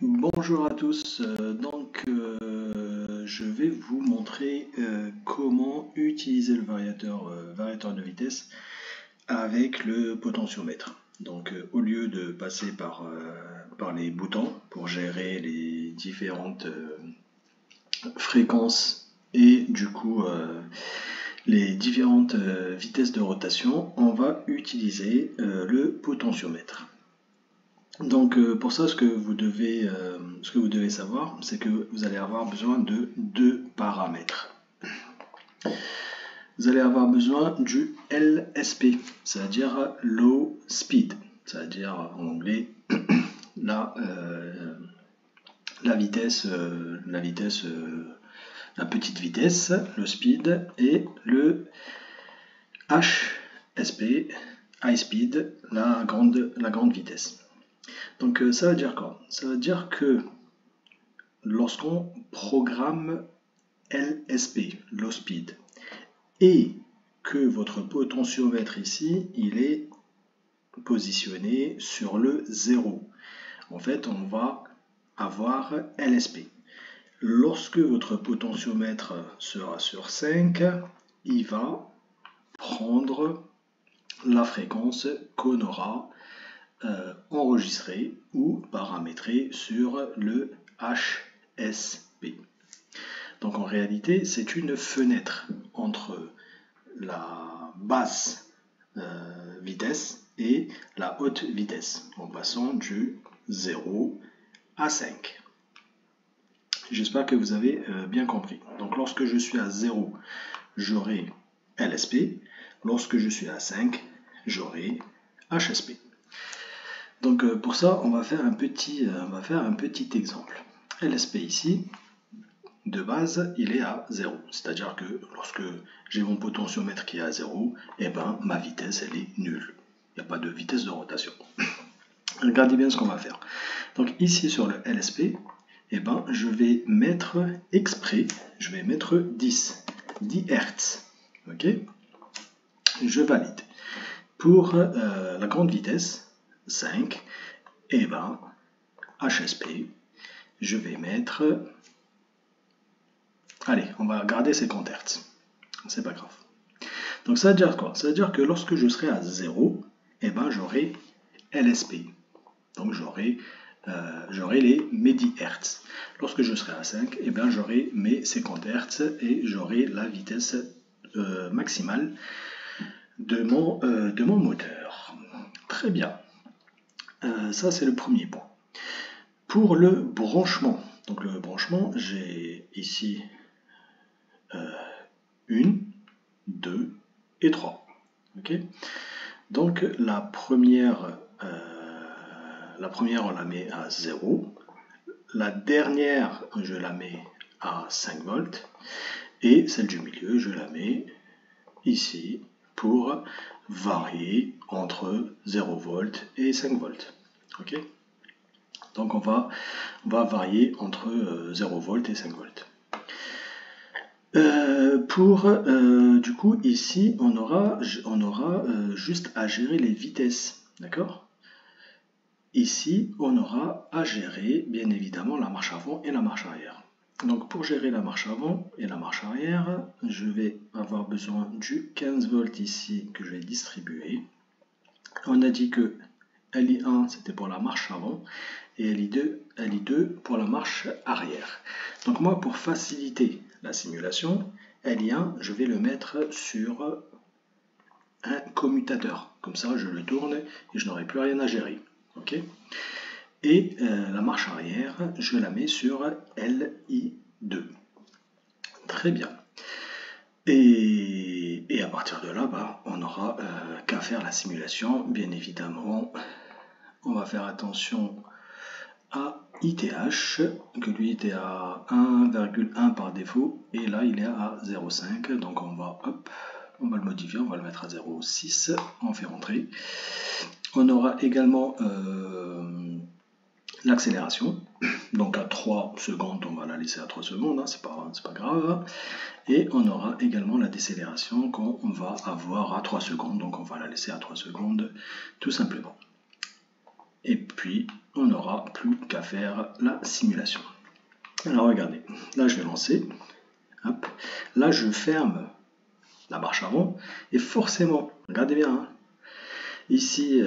Bonjour à tous, je vais vous montrer comment utiliser le variateur de vitesse avec le potentiomètre. Donc au lieu de passer par les boutons pour gérer les différentes fréquences et du coup les différentes vitesses de rotation, on va utiliser le potentiomètre. Donc pour ça, ce que vous devez savoir, c'est que vous allez avoir besoin de deux paramètres. Vous allez avoir besoin du LSP, c'est-à-dire Low Speed, c'est-à-dire en anglais la petite vitesse, le speed, et le HSP, High Speed, la grande vitesse. Donc ça veut dire quoi? Ça veut dire que lorsqu'on programme LSP, Low Speed, et que votre potentiomètre ici, il est positionné sur le 0, en fait on va avoir LSP. Lorsque votre potentiomètre sera sur 5, il va prendre la fréquence qu'on aura enregistré ou paramétré sur le HSP. Donc en réalité, c'est une fenêtre entre la basse vitesse et la haute vitesse, en passant du 0 à 5. J'espère que vous avez bien compris. Donc lorsque je suis à 0, j'aurai LSP. Lorsque je suis à 5, j'aurai HSP. Donc pour ça, on va faire un petit exemple. LSP ici, de base, il est à 0. C'est-à-dire que lorsque j'ai mon potentiomètre qui est à 0, eh ben, ma vitesse, elle est nulle. Il n'y a pas de vitesse de rotation. Regardez bien ce qu'on va faire. Donc ici sur le LSP, eh ben, je vais mettre exprès, je vais mettre 10 Hz. Ok? Je valide. Pour la grande vitesse, 5, et ben HSP, je vais mettre, allez, on va garder 50 Hz, c'est pas grave. Donc ça veut dire quoi? Ça veut dire que lorsque je serai à 0, et ben j'aurai LSP, donc j'aurai mes 10 Hz. Lorsque je serai à 5, et ben j'aurai mes 50 Hz et j'aurai la vitesse maximale de mon moteur. Très bien. Ça c'est le premier point. Pour le branchement, donc le branchement, j'ai ici 1, 2 et 3. Okay, donc la première on la met à 0, la dernière je la mets à 5 volts et celle du milieu je la mets ici pour varier entre 0 volts et 5 volts. Ok, donc on va varier entre 0 volts et 5 volts. Du coup, ici, on aura juste à gérer les vitesses, d'accord? Ici, on aura à gérer, bien évidemment, la marche avant et la marche arrière. Donc, pour gérer la marche avant et la marche arrière, je vais avoir besoin du 15 volts ici que je vais distribuer. On a dit que LI1 c'était pour la marche avant et LI2 pour la marche arrière. Donc moi, pour faciliter la simulation, LI1 je vais le mettre sur un commutateur, comme ça je le tourne et je n'aurai plus rien à gérer. Okay, et la marche arrière je la mets sur LI2. Très bien. Et à partir de là, on n'aura qu'à faire la simulation, bien évidemment. On va faire attention à ITH, que lui était à 1,1 par défaut, et là il est à 0,5, donc on va le modifier, on va le mettre à 0,6, on fait rentrer. On aura également l'accélération, donc à 3 secondes, on va la laisser à 3 secondes, hein, c'est pas grave. Et on aura également la décélération qu'on va avoir à 3 secondes, donc on va la laisser à 3 secondes tout simplement. Et puis on aura plus qu'à faire la simulation. Alors regardez, là je vais lancer, hop, là je ferme la marche avant, et forcément, regardez bien, hein, ici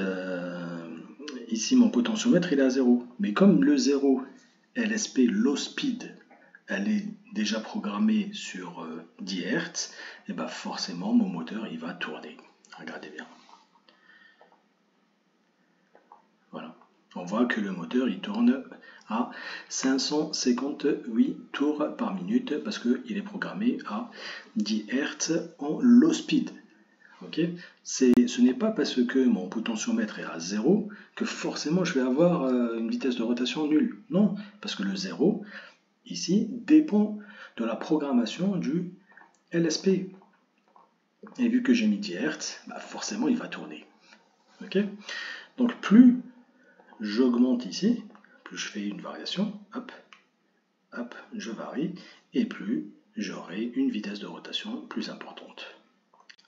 mon potentiomètre il est à 0, mais comme le 0, LSP low speed, elle est déjà programmée sur 10 Hz, et bien forcément mon moteur il va tourner. Regardez bien. Voilà. On voit que le moteur il tourne à 558 tours par minute parce qu'il est programmé à 10 Hz en low speed. Okay, ce n'est pas parce que mon potentiomètre est à 0 que forcément je vais avoir une vitesse de rotation nulle. Non, parce que le 0, ici, dépend de la programmation du LSP. Et vu que j'ai mis 10 Hz, bah forcément il va tourner. Okay, donc plus j'augmente ici, plus je fais une variation, hop, hop, je varie, et plus j'aurai une vitesse de rotation plus importante.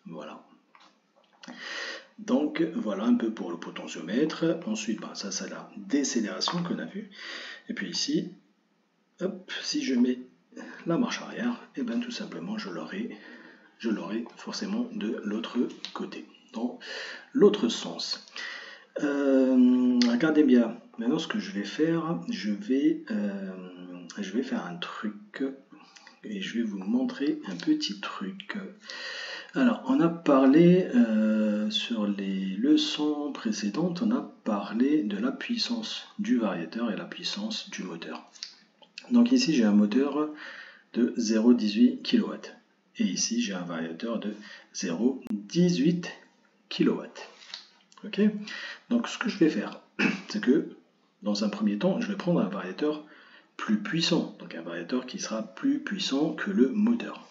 Voilà. Donc voilà un peu pour le potentiomètre. Ensuite, ben, ça c'est la décélération qu'on a vu. Et puis ici, hop, si je mets la marche arrière, et ben tout simplement je l'aurai forcément de l'autre côté, dans l'autre sens. Regardez bien. Maintenant, ce que je vais faire, je vais faire un truc et je vais vous montrer un petit truc. Alors, on a parlé sur les leçons précédentes, on a parlé de la puissance du variateur et la puissance du moteur. Donc ici, j'ai un moteur de 0,18 kW. Et ici, j'ai un variateur de 0,18 kW. Ok ? Donc, ce que je vais faire, c'est que, dans un premier temps, je vais prendre un variateur plus puissant. Donc, un variateur qui sera plus puissant que le moteur.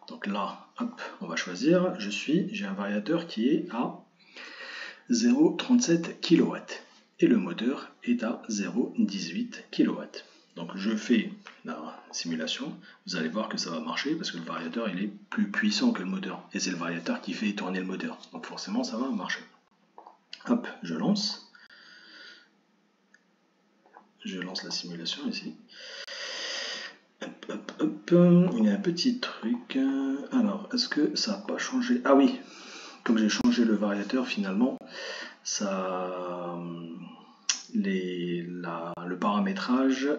Donc là, hop, on va choisir, j'ai un variateur qui est à 0,37 kW et le moteur est à 0,18 kW. Donc je fais la simulation, vous allez voir que ça va marcher parce que le variateur il est plus puissant que le moteur et c'est le variateur qui fait tourner le moteur. Donc forcément ça va marcher. Hop, je lance la simulation ici. Hop, hop, hop. Il y a un petit truc. Alors, est-ce que ça n'a pas changé? Ah oui, comme j'ai changé le variateur, finalement, ça, le paramétrage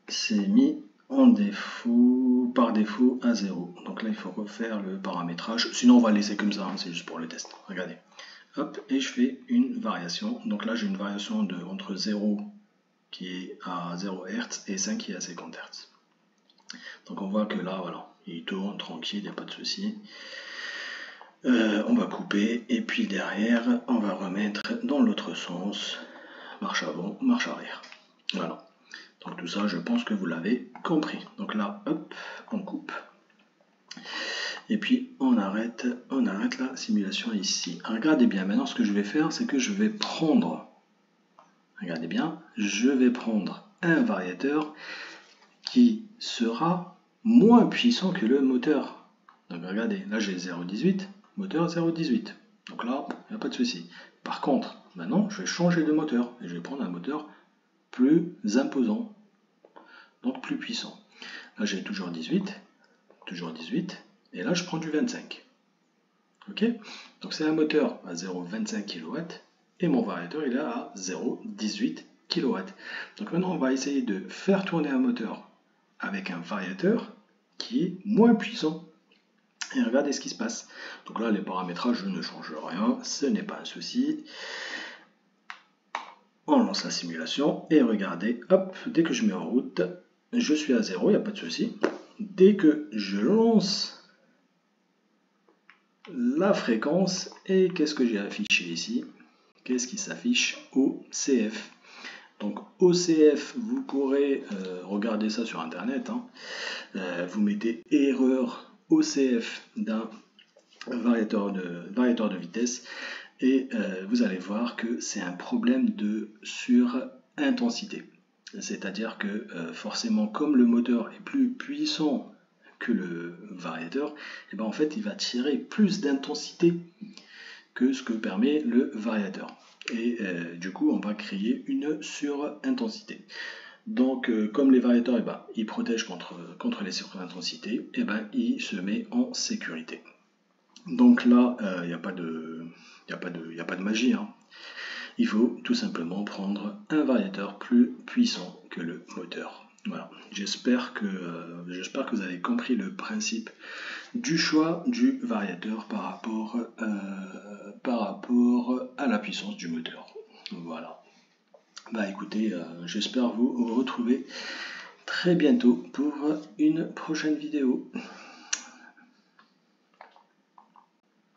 s'est mis en défaut, par défaut à 0. Donc là, il faut refaire le paramétrage. Sinon, on va laisser comme ça, hein, c'est juste pour le test. Regardez. Hop, et je fais une variation. Donc là, j'ai une variation entre 0 qui est à 0 Hz et 5 qui est à 50 Hz. Donc on voit que là, voilà, il tourne tranquille, il n'y a pas de souci. On va couper et puis derrière, on va remettre dans l'autre sens, marche avant, marche arrière. Voilà. Donc tout ça, je pense que vous l'avez compris. Donc là, hop, on coupe. Et puis on arrête la simulation ici. Regardez bien, maintenant ce que je vais faire, c'est que je vais prendre, regardez bien, je vais prendre un variateur qui sera moins puissant que le moteur. Donc regardez, là j'ai 0,18, moteur 0,18. Donc là, il n'y a pas de souci. Par contre, maintenant, je vais changer de moteur et je vais prendre un moteur plus imposant, donc plus puissant. Là j'ai toujours 18, et là je prends du 25. Ok? Donc c'est un moteur à 0,25 kW et mon variateur il est à 0,18 kW. Donc maintenant on va essayer de faire tourner un moteur avec un variateur qui est moins puissant. Et regardez ce qui se passe. Donc là les paramétrages je ne change rien, ce n'est pas un souci. On lance la simulation et regardez, hop, dès que je mets en route, je suis à 0, il n'y a pas de souci. Dès que je lance la fréquence, et qu'est-ce que j'ai affiché ici? Qu'est-ce qui s'affiche? OCF. Donc OCF, vous pourrez regarder ça sur internet, hein. Vous mettez erreur OCF d'un variateur de vitesse et vous allez voir que c'est un problème de surintensité. C'est-à-dire que forcément comme le moteur est plus puissant que le variateur, et ben en fait il va tirer plus d'intensité que ce que permet le variateur. et du coup on va créer une surintensité. Donc comme les variateurs, ils protègent contre les surintensités, il se met en sécurité. Donc là, il n'y a pas de magie, hein. Il faut tout simplement prendre un variateur plus puissant que le moteur. Voilà, j'espère que vous avez compris le principe du choix du variateur par rapport à la puissance du moteur. Voilà. Écoutez, j'espère vous retrouver très bientôt pour une prochaine vidéo.